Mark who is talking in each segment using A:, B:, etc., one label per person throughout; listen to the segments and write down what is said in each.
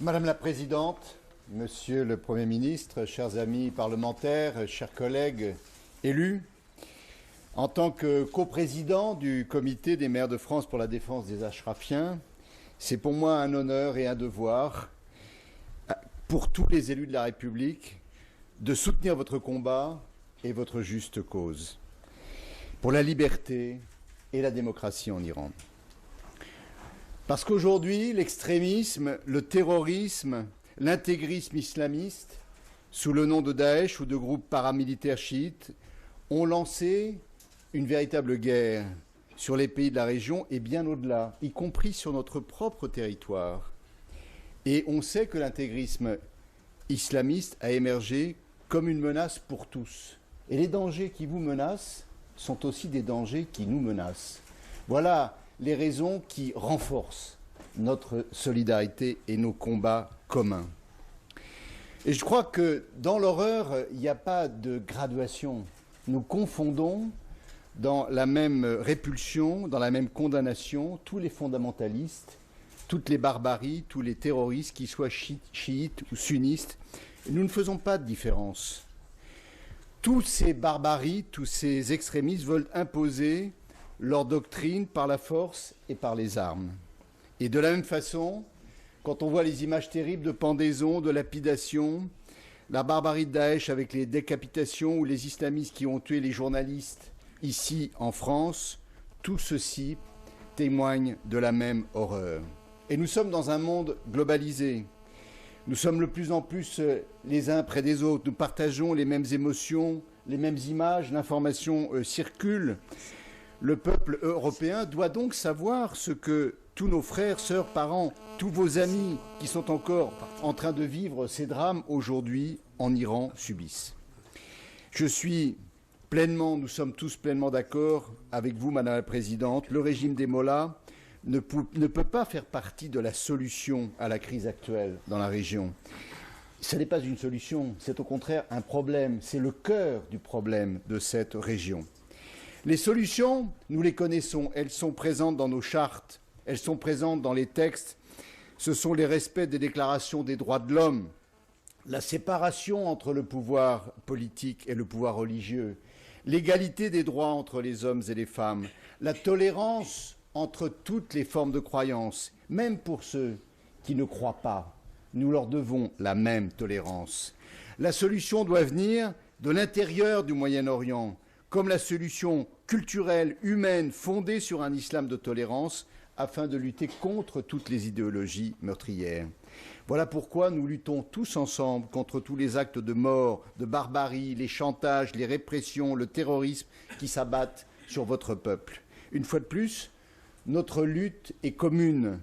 A: Madame la Présidente, Monsieur le Premier ministre, chers amis parlementaires, chers collègues élus, en tant que coprésident du Comité des maires de France pour la défense des Ashrafiens, c'est pour moi un honneur et un devoir, pour tous les élus de la République, de soutenir votre combat et votre juste cause pour la liberté et la démocratie en Iran. Parce qu'aujourd'hui, l'extrémisme, le terrorisme, l'intégrisme islamiste, sous le nom de Daesh ou de groupes paramilitaires chiites, ont lancé une véritable guerre sur les pays de la région et bien au-delà, y compris sur notre propre territoire. Et on sait que l'intégrisme islamiste a émergé comme une menace pour tous. Et les dangers qui vous menacent sont aussi des dangers qui nous menacent. Voilà les raisons qui renforcent notre solidarité et nos combats communs. Et je crois que dans l'horreur, il n'y a pas de graduation. Nous confondons dans la même répulsion, dans la même condamnation, tous les fondamentalistes, toutes les barbaries, tous les terroristes, qu'ils soient chiites ou sunnistes. Nous ne faisons pas de différence. Tous ces barbaries, tous ces extrémistes veulent imposer leur doctrine par la force et par les armes. Et de la même façon, quand on voit les images terribles de pendaisons, de lapidations, la barbarie de Daesh avec les décapitations ou les islamistes qui ont tué les journalistes ici en France, tout ceci témoigne de la même horreur. Et nous sommes dans un monde globalisé. Nous sommes de plus en plus les uns près des autres. Nous partageons les mêmes émotions, les mêmes images, l'information circule. Le peuple européen doit donc savoir ce que tous nos frères, sœurs, parents, tous vos amis qui sont encore en train de vivre ces drames aujourd'hui en Iran subissent. Nous sommes tous pleinement d'accord avec vous, Madame la Présidente. Le régime des mollahs ne peut pas faire partie de la solution à la crise actuelle dans la région. Ce n'est pas une solution, c'est au contraire un problème, c'est le cœur du problème de cette région. Les solutions, nous les connaissons, elles sont présentes dans nos chartes, elles sont présentes dans les textes, ce sont les respects des déclarations des droits de l'homme, la séparation entre le pouvoir politique et le pouvoir religieux, l'égalité des droits entre les hommes et les femmes, la tolérance entre toutes les formes de croyance, même pour ceux qui ne croient pas. Nous leur devons la même tolérance. La solution doit venir de l'intérieur du Moyen-Orient, comme la solution culturelle, humaine, fondée sur un islam de tolérance, afin de lutter contre toutes les idéologies meurtrières. Voilà pourquoi nous luttons tous ensemble contre tous les actes de mort, de barbarie, les chantages, les répressions, le terrorisme qui s'abattent sur votre peuple. Une fois de plus, notre lutte est commune.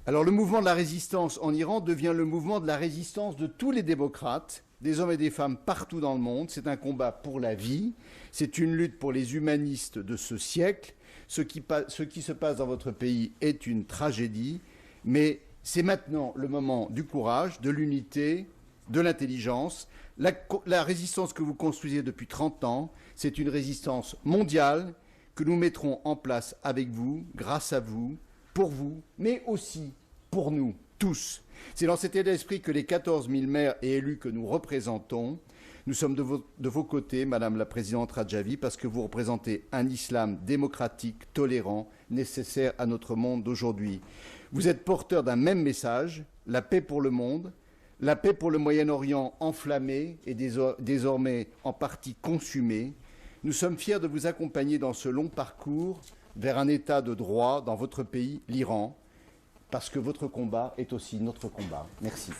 A: Alors le mouvement de la résistance en Iran devient le mouvement de la résistance de tous les démocrates, des hommes et des femmes partout dans le monde. C'est un combat pour la vie, c'est une lutte pour les humanistes de ce siècle. Ce qui se passe dans votre pays est une tragédie, mais c'est maintenant le moment du courage, de l'unité, de l'intelligence. La résistance que vous construisez depuis 30 ans, c'est une résistance mondiale que nous mettrons en place avec vous, grâce à vous, pour vous, mais aussi pour nous tous. C'est dans cet état d'esprit que les 14 000 maires et élus que nous représentons, nous sommes de vos côtés, Madame la Présidente Radjavi, parce que vous représentez un islam démocratique, tolérant, nécessaire à notre monde d'aujourd'hui. Vous êtes porteur d'un même message, la paix pour le monde, la paix pour le Moyen-Orient enflammé et désormais en partie consumé. Nous sommes fiers de vous accompagner dans ce long parcours vers un état de droit dans votre pays, l'Iran, parce que votre combat est aussi notre combat. Merci.